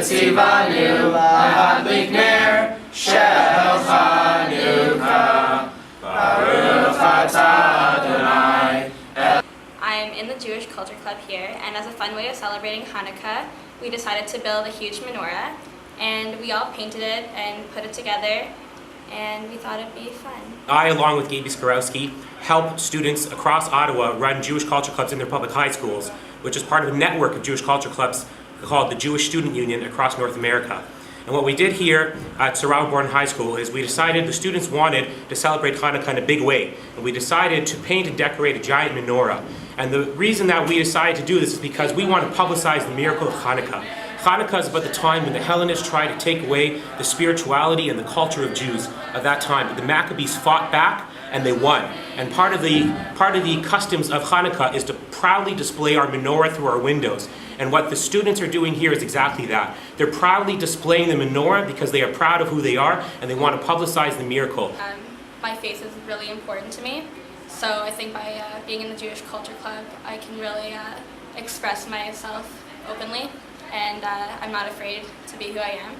Tzivanu lahadlik ner shel Chanukah. Baruch atah Adonai. I'm in the Jewish Culture Club here, and as a fun way of celebrating Hanukkah, we decided to build a huge menorah, and we all painted it and put it together, and we thought it'd be fun. I, along with Gaby Skorowski, help students across Ottawa run Jewish culture clubs in their public high schools, which is part of a network of Jewish culture clubs called the Jewish Student Union across North America. And what we did here at Sir Robert Borden High School is we decided the students wanted to celebrate Hanukkah in a big way. And we decided to paint and decorate a giant menorah. And the reason that we decided to do this is because we want to publicize the miracle of Hanukkah. Hanukkah is about the time when the Hellenists tried to take away the spirituality and the culture of Jews of that time. But the Maccabees fought back and they won. And part of the customs of Hanukkah is to proudly display our menorah through our windows. And what the students are doing here is exactly that. They're proudly displaying the menorah because they are proud of who they are and they want to publicize the miracle. My faith is really important to me, so I think by being in the Jewish Culture Club, I can really express myself openly, and I'm not afraid to be who I am.